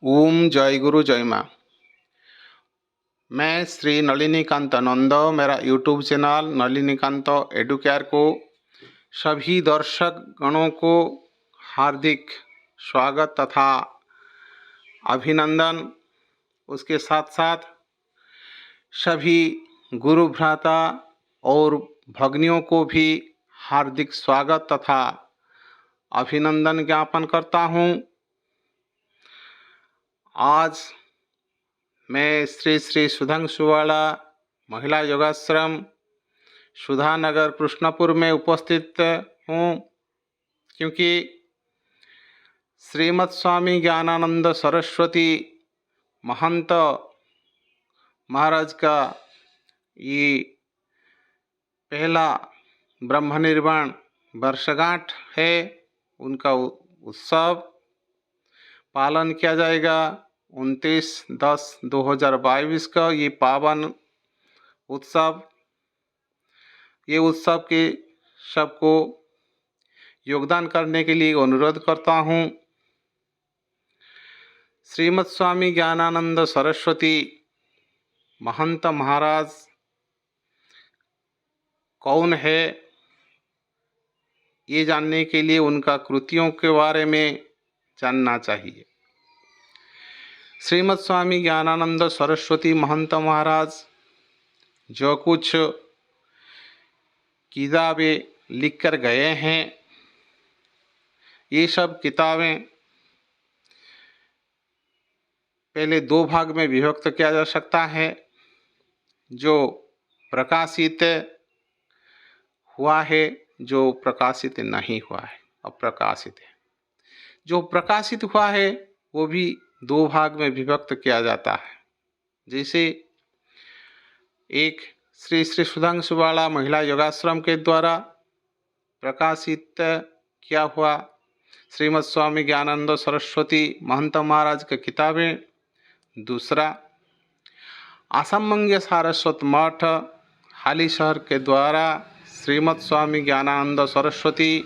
ओम जय गुरु जय माँ। मैं श्री नलिनीकांत नंद, मेरा यूट्यूब चैनल नलिनीकांत एडुकेयर को सभी दर्शक गणों को हार्दिक स्वागत तथा अभिनंदन। उसके साथ साथ सभी गुरु भ्राता और भग्नियों को भी हार्दिक स्वागत तथा अभिनंदन ज्ञापन करता हूँ। आज मैं श्री श्री सुधांशुवाला महिला योगाश्रम सुधानगर कृष्णपुर में उपस्थित हूँ, क्योंकि श्रीमद स्वामी ज्ञानानंद सरस्वती महंत महाराज का ये पहला ब्रह्म निर्वाण वर्षगांठ है। उनका उत्सव पालन किया जाएगा 29/10/2022 का। ये पावन उत्सव, ये उत्सव के सबको योगदान करने के लिए अनुरोध करता हूँ। श्रीमद स्वामी ज्ञानानंद सरस्वती महंत महाराज कौन है, ये जानने के लिए उनका कृतियों के बारे में जानना चाहिए। श्रीमद स्वामी ज्ञानानंद सरस्वती महंत महाराज जो कुछ किताबें लिख कर गए हैं, ये सब किताबें पहले दो भाग में विभक्त किया जा सकता है। जो प्रकाशित हुआ है, जो प्रकाशित नहीं हुआ है, अप्रकाशित है। जो प्रकाशित हुआ है वो भी दो भाग में विभक्त किया जाता है। जैसे एक श्री श्री सुधांशुवाला महिला योगाश्रम के द्वारा प्रकाशित किया हुआ श्रीमद स्वामी ज्ञानानंद सरस्वती महंत महाराज की किताबें। दूसरा आसामंग सारस्वत मठ हालीशहर के द्वारा श्रीमद स्वामी ज्ञानानंद सरस्वती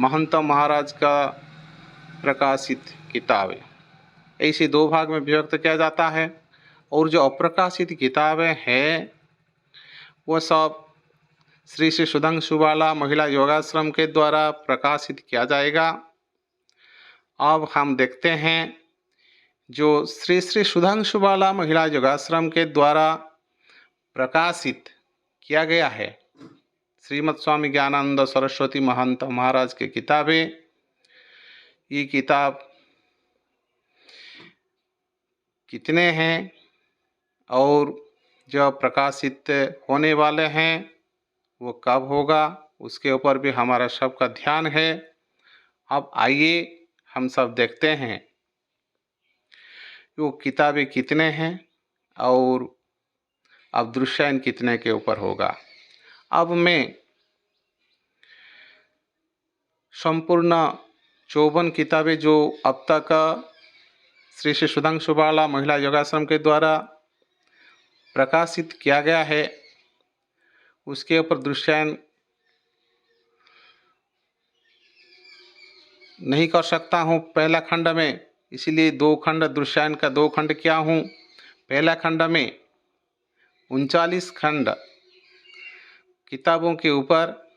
महंत महाराज का प्रकाशित किताबें। ऐसे दो भाग में विभक्त किया जाता है। और जो अप्रकाशित किताबें हैं वो सब श्री श्री सुधांशुवाला महिला योगाश्रम के द्वारा प्रकाशित किया जाएगा। अब हम देखते हैं जो श्री श्री सुधांशुवाला महिला योगाश्रम के द्वारा प्रकाशित किया गया है श्रीमद स्वामी ज्ञानानंद सरस्वती महंत महाराज की किताबें। ये किताब कितने हैं और जो प्रकाशित होने वाले हैं वो कब होगा, उसके ऊपर भी हमारा सबका ध्यान है। अब आइए हम सब देखते हैं वो किताबें कितने हैं और अब दृश्यायन कितने के ऊपर होगा। अब मैं संपूर्ण 54 किताबें जो अब तक श्री श्री सुधांशुवाला महिला योगाश्रम के द्वारा प्रकाशित किया गया है उसके ऊपर दृश्यायन नहीं कर सकता हूँ पहला खंड में, इसलिए दो खंड दृश्यायन का दो खंड किया हूँ। पहला खंड में 39 खंड किताबों के ऊपर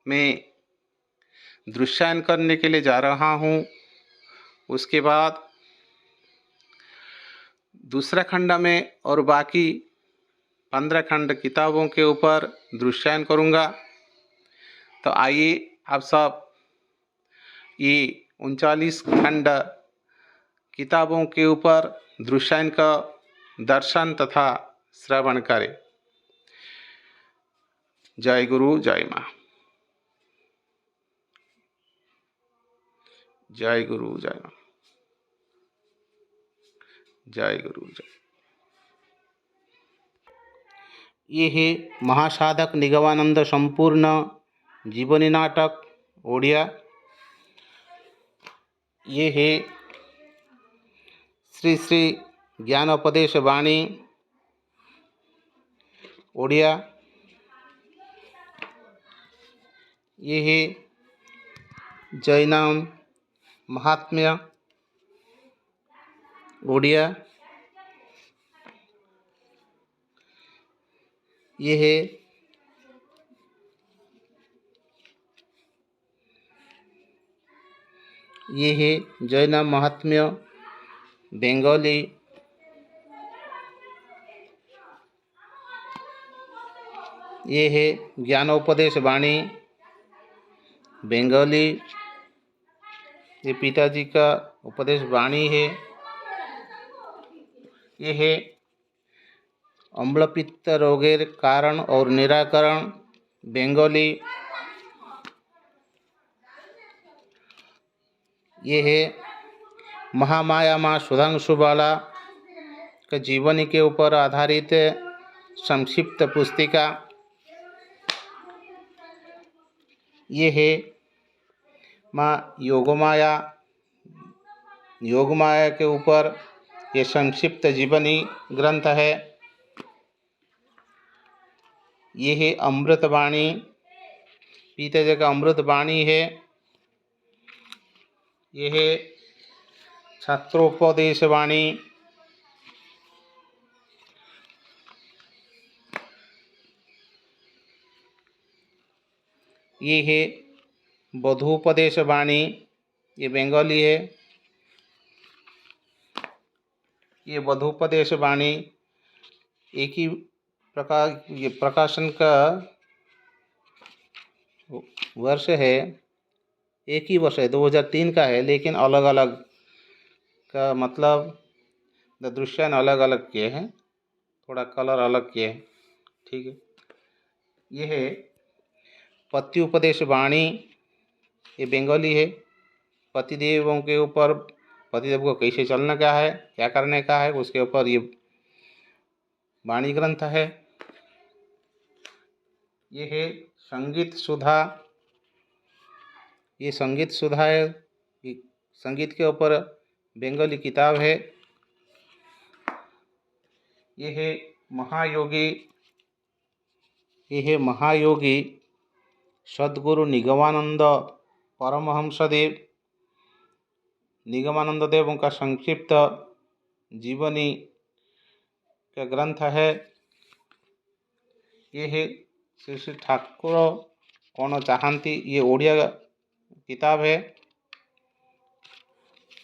मैं दृश्यायन करने के लिए जा रहा हूँ। उसके बाद दूसरा खंड में और बाकी 15 खंड किताबों के ऊपर दृश्यायन करूँगा। तो आइए आप सब ये 39 खंड किताबों के ऊपर दृश्यायन का दर्शन तथा श्रवण करें। जय गुरु जय माँ। जय गुरु जय माँ। जय गुरु जय। ये है महासाधक निगमानंद संपूर्ण जीवनी नाटक ओडिया। ये है श्री श्री ज्ञानोपदेश वाणी ओडिया। ये है जैनाम महात्म्य ओडिया ये है जैन महात्म्य। बंगाली ये है ज्ञानोपदेश वाणी। बंगाली ये पिताजी का उपदेश वाणी है। ये है अम्लपित्त रोगेर कारण और निराकरण। बंगाली ये है महामाया माँ सुधांशु बाला के जीवनी के ऊपर आधारित संक्षिप्त पुस्तिका। ये है माँ योगमाया के ऊपर ये संक्षिप्त जीवनी ग्रंथ है। ये है अमृतवाणी, पिताजी का अमृतवाणी है। ये है छात्रोपदेश वाणी। ये है बधूपदेश वाणी, ये बंगाली है। ये बधूपदेश वाणी एक ही प्रकार, ये प्रकाशन का वर्ष है, एक ही वर्ष है, 2003 का है, लेकिन अलग अलग का मतलब दृश्यान अलग अलग किए हैं, थोड़ा कलर अलग किए हैं। ठीक है। ये है पति उपदेश वाणी, ये बंगाली है। पतिदेवों के ऊपर, पतिदेव को कैसे चलना क्या है, क्या करने का है, उसके ऊपर ये वाणी ग्रंथ है। ये है संगीत सुधा, ये संगीत सुधा है, ये संगीत के ऊपर बंगाली किताब है। ये है महायोगी, ये है महायोगी सद्गुरु निगमानंद परमहंसदेव, निगमानंद देव का संक्षिप्त जीवनी का ग्रंथ है। ये है श्री श्री ठाकुर कौन चाहती, ये ओडिया किताब है।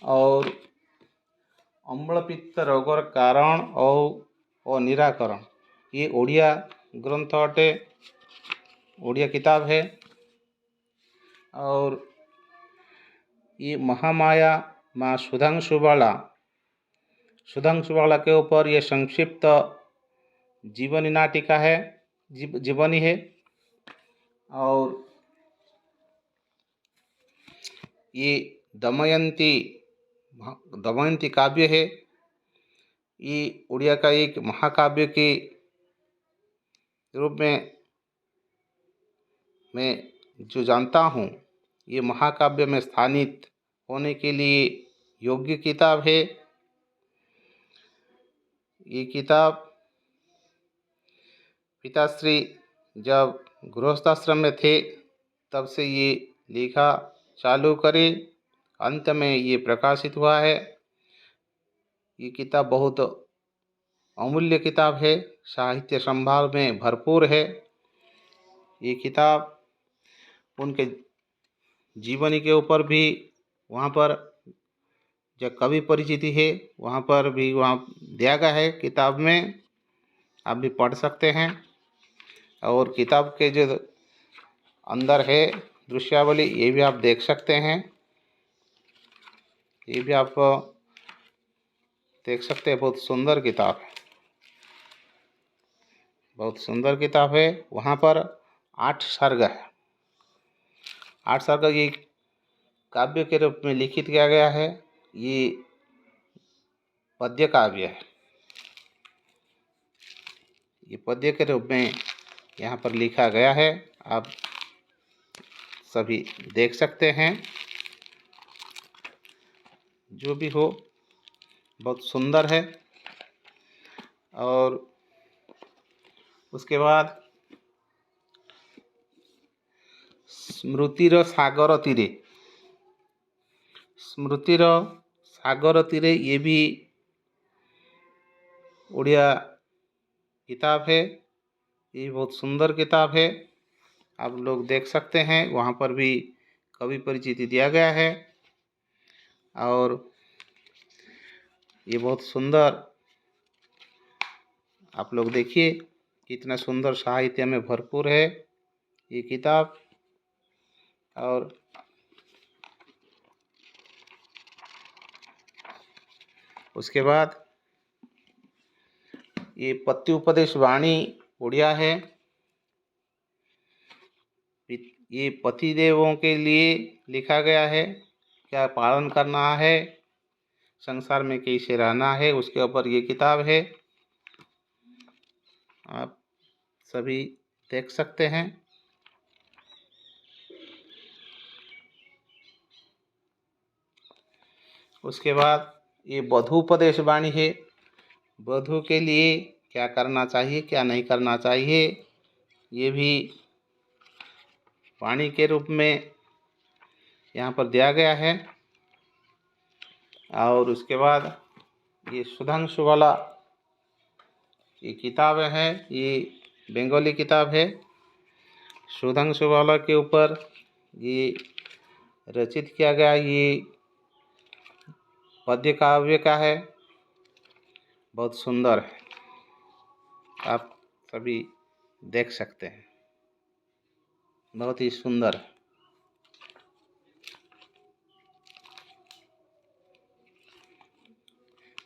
और अम्लपित्त रोगर कारण और निराकरण, ये ओडिया ग्रंथ अटे, ओडिया किताब है। और ये महामाया माँ सुधांशु बाला के ऊपर ये संक्षिप्त जीवनी नाटिका है, जीवनी है। और ये दमयंती काव्य है, ये उड़िया का एक महाकाव्य के रूप में मैं जो जानता हूँ, ये महाकाव्य में स्थानित होने के लिए योग्य किताब है। ये किताब पिताश्री जब गृहस्थाश्रम में थे तब से ये लिखा चालू करे, अंत में ये प्रकाशित हुआ है। ये किताब बहुत अमूल्य किताब है, साहित्य संभार में भरपूर है। ये किताब उनके जीवनी के ऊपर भी, वहाँ पर जो कवि परिचिति है वहाँ पर भी वहाँ दिया गया है किताब में, आप भी पढ़ सकते हैं। और किताब के जो अंदर है दृश्यावली, ये भी आप देख सकते हैं, ये भी आप देख सकते हैं। बहुत सुंदर किताब है, बहुत सुंदर किताब है। वहाँ पर 8 सर्ग है, 8 सर्ग ये काव्य के रूप में लिखित किया गया है। ये पद्य काव्य है, ये पद्य के रूप में यहाँ पर लिखा गया है, आप सभी देख सकते हैं। जो भी हो, बहुत सुंदर है। और उसके बाद स्मृतिर सागर तीरे, स्मृतिर सागर तीरे, ये भी उड़िया किताब है। ये बहुत सुंदर किताब है, आप लोग देख सकते हैं। वहाँ पर भी कवि परिचिति दिया गया है और ये बहुत सुंदर, आप लोग देखिए कितना सुंदर साहित्य में भरपूर है ये किताब। और उसके बाद ये पति उपदेश वाणी उड़िया है। ये पति देवों के लिए लिखा गया है, क्या पालन करना है, संसार में कैसे रहना है, उसके ऊपर ये किताब है। आप सभी देख सकते हैं। उसके बाद ये वधू उपदेश वाणी है। वधू के लिए क्या करना चाहिए, क्या नहीं करना चाहिए, ये भी वाणी के रूप में यहाँ पर दिया गया है। और उसके बाद ये सुधांशु वाला ये किताब है, ये बंगाली किताब है। सुधांशु वाला के ऊपर ये रचित किया गया, ये पद्य काव्य का है, बहुत सुंदर है, आप सभी देख सकते हैं, बहुत ही सुंदर है।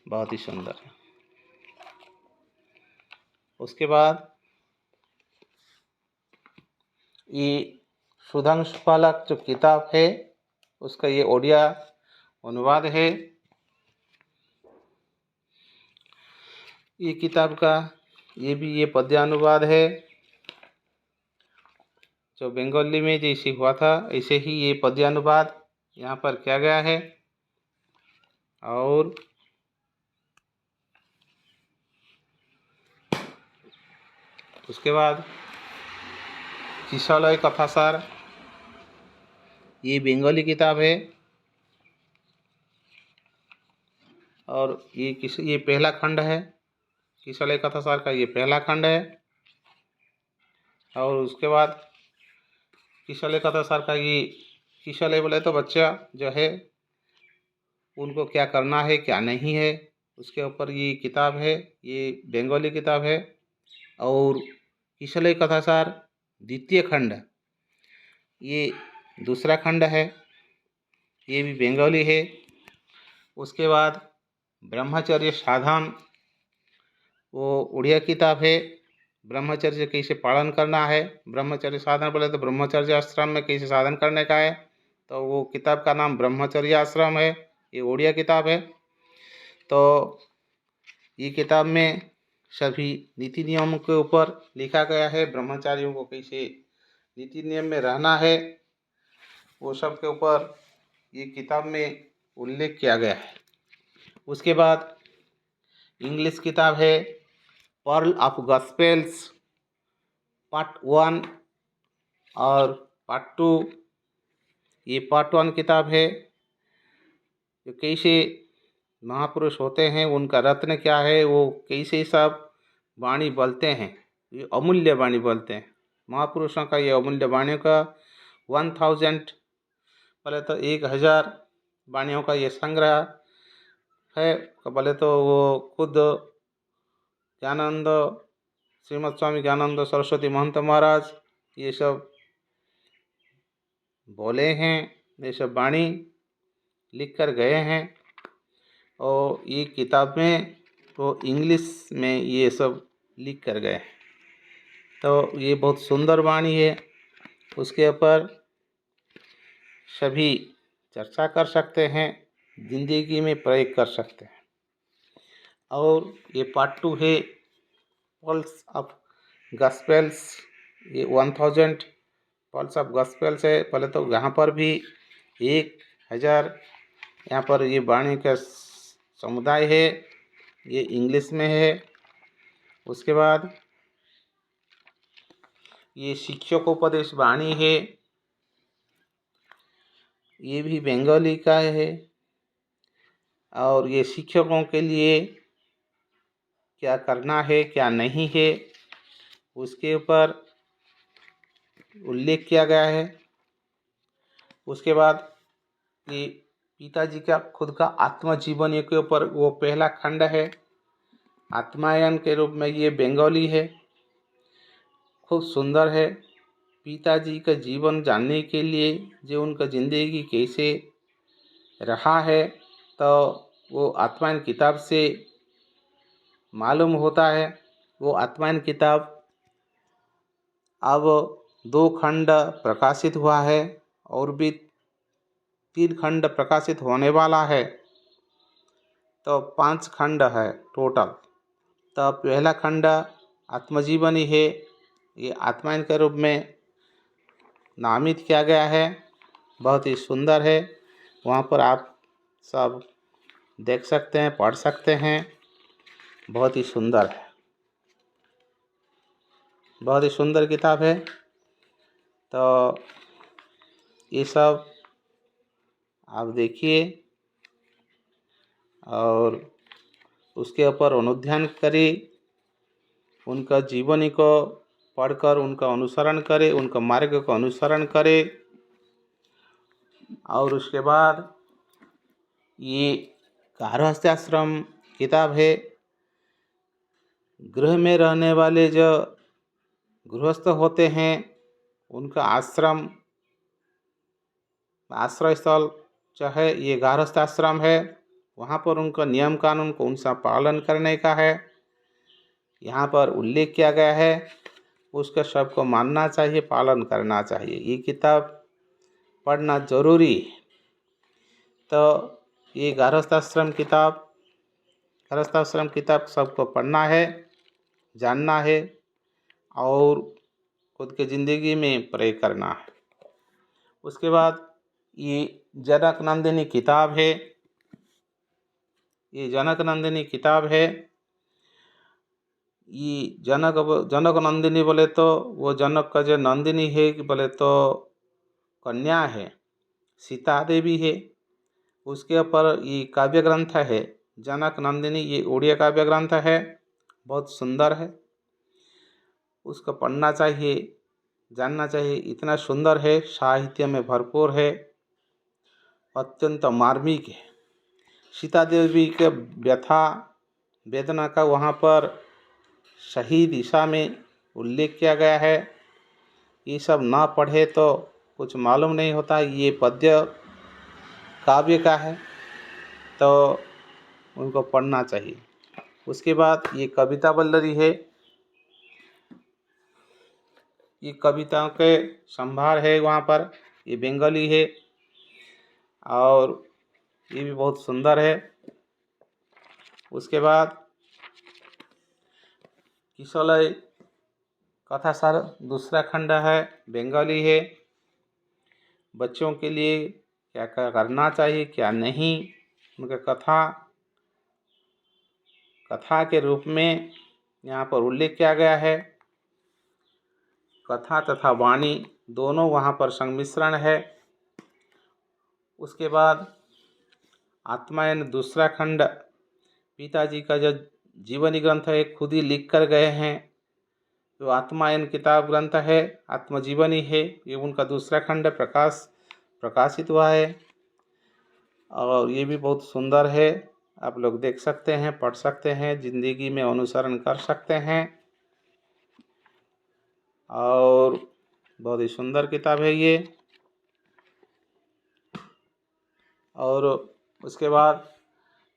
बहुत ही सुंदर है। उसके बाद ये सुधांशु पालक जो किताब है उसका ये ओडिया अनुवाद है। ये किताब का ये पद्यानुवाद है, जो बंगाली में जैसे हुआ था ऐसे ही ये पद्यानुवाद यहाँ पर किया गया है। और उसके बाद किशलय कथासार, ये बंगाली किताब है और ये पहला खंड है। किशलय कथासार का ये पहला खंड है। और उसके बाद किशलय कथासार का ये, किशलय बोले तो बच्चा जो है उनको क्या करना है क्या नहीं है, उसके ऊपर ये किताब है, ये बंगाली किताब है। और किशलय कथासार द्वितीय खंड, ये दूसरा खंड है, ये भी बंगाली है। उसके बाद ब्रह्मचर्य साधन, वो उड़िया किताब है। ब्रह्मचर्य कैसे पालन करना है, ब्रह्मचर्य साधन बोले तो ब्रह्मचर्य आश्रम में कैसे साधन करने का है, तो वो किताब का नाम ब्रह्मचर्य आश्रम है, ये उड़िया किताब है। तो ये किताब में सभी नीति नियमों के ऊपर लिखा गया है, ब्रह्मचारियों को कैसे नीति नियम में रहना है, वो सब के ऊपर ये किताब में उल्लेख किया गया है। उसके बाद इंग्लिश किताब है पर्ल ऑफ गॉस्पेल्स पार्ट 1 और पार्ट 2। ये पार्ट 1 किताब है, जो कैसे महापुरुष होते हैं, उनका रत्न क्या है, वो कैसे सब वाणी बोलते हैं, ये अमूल्य वाणी बोलते हैं। महापुरुषों का ये अमूल्य वाणियों का 1000, पहले तो 1000 वाणियों का ये संग्रह है। पहले तो वो खुद ज्ञानानंद, श्रीमद स्वामी ज्ञानानंद सरस्वती महंत महाराज ये सब बोले हैं, ये सब वाणी लिख कर गए हैं। और ये किताब में वो इंग्लिश में ये सब लिख कर गए, तो ये बहुत सुंदर वाणी है, उसके ऊपर सभी चर्चा कर सकते हैं, जिंदगी में प्रयोग कर सकते हैं। और ये पार्ट 2 है पल्स ऑफ गॉस्पेल्स, ये 1000 पल्स ऑफ गॉस्पेल्स है। पहले तो यहाँ पर भी 1000 यहाँ पर ये वाणी का समुदाय है, ये इंग्लिश में है। उसके बाद ये शिक्षकोपदेश वाणी है, ये भी बंगाली का है। और ये शिक्षकों के लिए क्या करना है क्या नहीं है उसके ऊपर उल्लेख किया गया है। उसके बाद ये पिताजी का खुद का आत्मजीवनी के ऊपर वो पहला खंड है। आत्मायन के रूप में ये बंगाली है, खूब सुंदर है। पिताजी का जीवन जानने के लिए जो उनका ज़िंदगी कैसे रहा है तो वो आत्मायन किताब से मालूम होता है। वो आत्मायन किताब अब 2 खंड प्रकाशित हुआ है और भी 3 खंड प्रकाशित होने वाला है, तो 5 खंड है टोटल। तो पहला खंड आत्मजीवनी है, ये आत्मायन के रूप में नामित किया गया है, बहुत ही सुंदर है। वहाँ पर आप सब देख सकते हैं, पढ़ सकते हैं, बहुत ही सुंदर है, बहुत ही सुंदर किताब है। तो ये सब आप देखिए और उसके ऊपर अनुध्यान करें, उनका जीवनी को पढ़कर उनका अनुसरण करें, उनका मार्ग को अनुसरण करें। और उसके बाद ये गारहस्थ्याश्रम किताब है। गृह में रहने वाले जो गृहस्थ होते हैं उनका आश्रय स्थल चाहे ये गारहस्थ आश्रम है, वहाँ पर उनका नियम कानून को उनका पालन करने का है, यहाँ पर उल्लेख किया गया है। उसका सबको मानना चाहिए, पालन करना चाहिए। ये किताब पढ़ना जरूरी है। तो ये गारहस्थाश्रम किताब सबको पढ़ना है, जानना है और खुद के ज़िंदगी में प्रयोग करना है। उसके बाद ये जनक नंदिनी किताब है। ये जनक नंदिनी किताब है। ये जनक नंदिनी बोले तो वो जनक का जो नंदिनी है बोले तो कन्या है, सीता देवी है। उसके ऊपर ये काव्य ग्रंथ है जनक नंदिनी, ये उड़िया काव्य ग्रंथ है, बहुत सुंदर है। उसको पढ़ना चाहिए, जानना चाहिए, इतना सुंदर है, साहित्य में भरपूर है, अत्यंत मार्मिक है। सीता देवी के व्यथा वेदना का वहाँ पर सही दिशा में उल्लेख किया गया है। ये सब ना पढ़े तो कुछ मालूम नहीं होता। ये पद्य काव्य का है तो उनको पढ़ना चाहिए। उसके बाद ये कविता वल्लरी है, ये कविताओं के संभार है वहाँ पर, ये बंगाली है और ये भी बहुत सुंदर है। उसके बाद किशोलय कथासार दूसरा खंड है, बंगाली है। बच्चों के लिए क्या क्या करना चाहिए क्या नहीं, उनका कथा के रूप में यहाँ पर उल्लेख किया गया है। कथा तथा वाणी दोनों वहाँ पर संमिश्रण है। उसके बाद आत्मायन दूसरा खंड, पिताजी का जो जीवनी ग्रंथ है खुद ही लिख कर गए हैं, जो आत्मायन किताब ग्रंथ है, आत्मजीवनी है, ये उनका दूसरा खंड प्रकाशित हुआ है और ये भी बहुत सुंदर है। आप लोग देख सकते हैं, पढ़ सकते हैं, ज़िंदगी में अनुसरण कर सकते हैं और बहुत ही सुंदर किताब है ये। और उसके बाद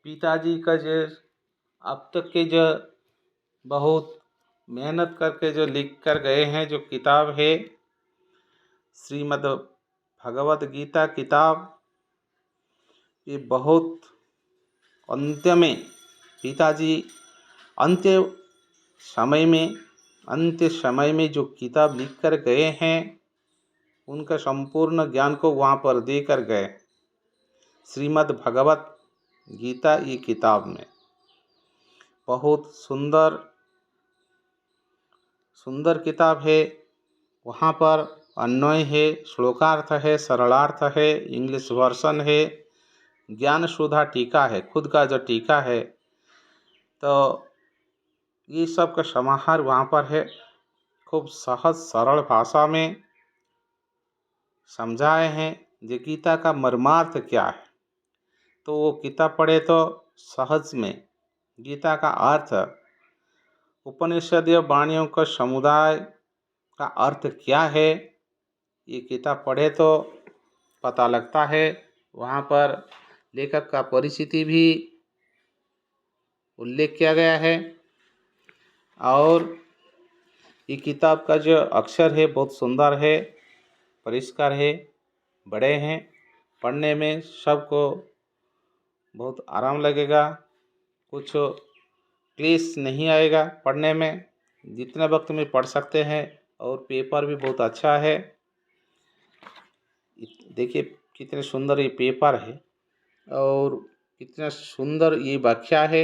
पिताजी का जो अब तक के जो बहुत मेहनत करके जो लिख कर गए हैं जो किताब है श्रीमद् भगवत गीता किताब, ये बहुत अंत्य में पिताजी अंत्य समय में जो किताब लिख कर गए हैं उनका संपूर्ण ज्ञान को वहाँ पर दे कर गए। श्रीमद् भगवत गीता ये किताब में बहुत सुंदर किताब है। वहाँ पर अन्वय है, श्लोकार्थ है, सरलार्थ है, इंग्लिश वर्सन है, ज्ञान सुधा टीका है, खुद का जो टीका है। तो ये सब का समाहार वहाँ पर है। खूब सहज सरल भाषा में समझाए हैं कि गीता का मर्मार्थ क्या है। तो वो किताब पढ़े तो सहज में गीता का अर्थ, उपनिषदीय वाणियों का समुदाय का अर्थ क्या है, ये किताब पढ़े तो पता लगता है। वहाँ पर लेखक का परिचिति भी उल्लेख किया गया है। और ये किताब का जो अक्षर है बहुत सुंदर है, परिष्कार है, बड़े हैं, पढ़ने में सबको बहुत आराम लगेगा, कुछ क्लेश नहीं आएगा पढ़ने में, जितने वक्त में पढ़ सकते हैं। और पेपर भी बहुत अच्छा है। देखिए कितने सुंदर ये पेपर है और कितना सुंदर ये व्याख्या है।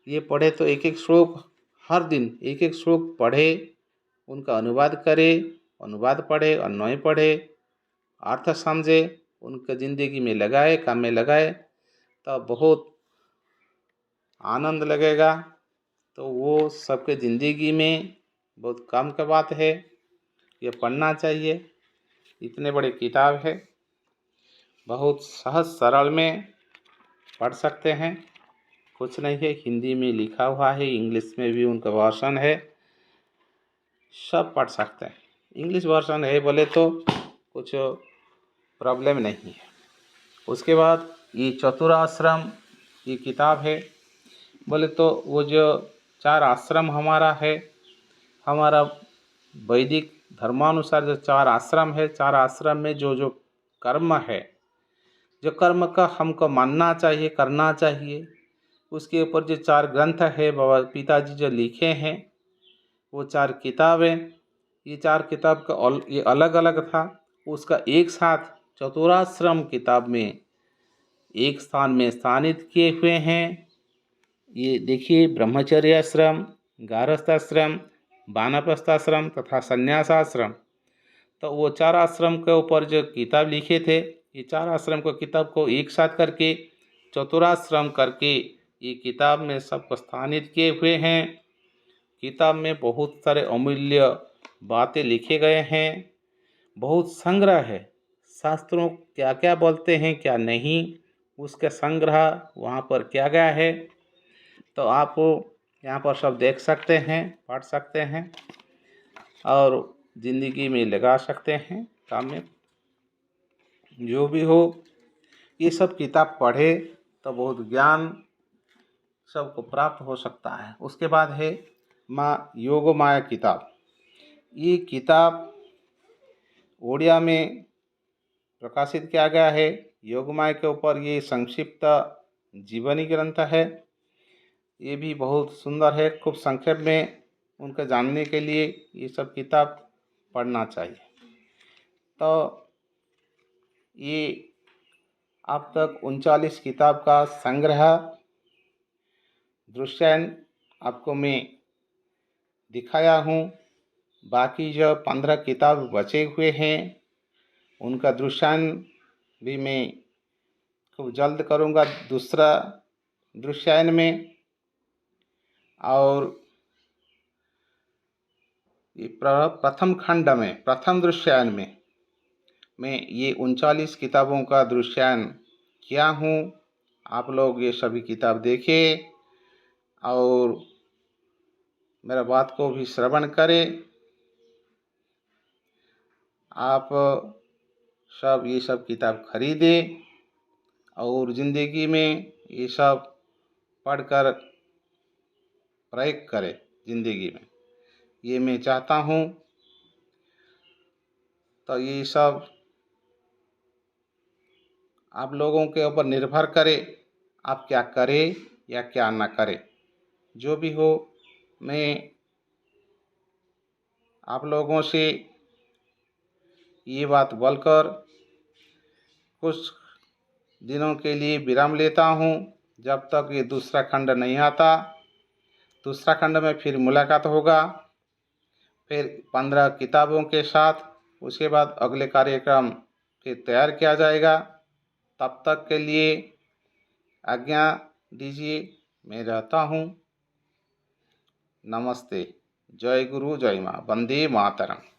ये पढ़े तो एक एक श्लोक, हर दिन एक एक श्लोक पढ़े, उनका अनुवाद करे, अनुवाद पढ़े, अन्वय पढ़े, अर्थ समझे, उनके ज़िंदगी में लगाए, काम में लगाए, तो बहुत आनंद लगेगा। तो वो सबके ज़िंदगी में बहुत काम का बात है, ये पढ़ना चाहिए। इतने बड़े किताब है, बहुत सहज सरल में पढ़ सकते हैं, कुछ नहीं है। हिंदी में लिखा हुआ है, इंग्लिश में भी उनका वर्जन है, सब पढ़ सकते हैं। इंग्लिश वर्जन है बोले तो कुछ प्रॉब्लम नहीं है। उसके बाद ये चतुराश्रम ये किताब है बोले तो वो जो 4 आश्रम हमारा है, हमारा वैदिक धर्मानुसार जो 4 आश्रम है, 4 आश्रम में जो जो कर्म है, जो कर्म का हमको मानना चाहिए, करना चाहिए, उसके ऊपर जो 4 ग्रंथ है बाबा पिताजी जो लिखे हैं, वो 4 किताबें, ये 4 किताब का ये अलग अलग था, उसका एक साथ चतुराश्रम किताब में एक स्थान में स्थानित किए हुए हैं। ये देखिए ब्रह्मचर्य आश्रम, गारस्थाश्रम, वानप्रस्थाश्रम तथा संन्यासाश्रम। तो वो 4 आश्रम के ऊपर जो किताब लिखे थे, ये 4 आश्रम को किताब को एक साथ करके चतुराश्रम करके ये किताब में सबको स्थानित किए हुए हैं। किताब में बहुत सारे अमूल्य बातें लिखे गए हैं, बहुत संग्रह है, शास्त्रों क्या क्या बोलते हैं क्या नहीं, उसका संग्रह वहाँ पर किया गया है। तो आप यहाँ पर सब देख सकते हैं, पढ़ सकते हैं और ज़िंदगी में लगा सकते हैं काम में। जो भी हो, ये सब किताब पढ़े तो बहुत ज्ञान सबको प्राप्त हो सकता है। उसके बाद है माँ योग माया किताब। ये किताब ओडिया में प्रकाशित किया गया है। योग माया के ऊपर ये संक्षिप्त जीवनी ग्रंथ है। ये भी बहुत सुंदर है। खूब संक्षेप में उनके जानने के लिए ये सब किताब पढ़ना चाहिए। तो ये अब तक 39 किताब का संग्रह दृश्यायन आपको मैं दिखाया हूँ। बाकी जो 15 किताब बचे हुए हैं उनका दृश्यायन भी मैं खूब जल्द करूँगा दूसरा दृश्यायन में। और ये प्रथम खंड में, प्रथम दृश्यायन में मैं ये 39 किताबों का दृश्यायन किया हूँ। आप लोग ये सभी किताब देखें और मेरा बात को भी श्रवण करें। आप सब ये सब किताब खरीदें और ज़िंदगी में ये सब पढ़कर प्रयोग करें ज़िंदगी में, ये मैं चाहता हूँ। तो ये सब आप लोगों के ऊपर निर्भर करे, आप क्या करें या क्या ना करें। जो भी हो, मैं आप लोगों से ये बात बोलकर कुछ दिनों के लिए विराम लेता हूँ, जब तक ये दूसरा खंड नहीं आता। दूसरा खंड में फिर मुलाकात होगा, फिर 15 किताबों के साथ। उसके बाद अगले कार्यक्रम फिर तैयार किया जाएगा। तब तक के लिए आज्ञा दीजिए, मैं रहता हूँ। नमस्ते। जय गुरु जय माँ, वंदे मातरम।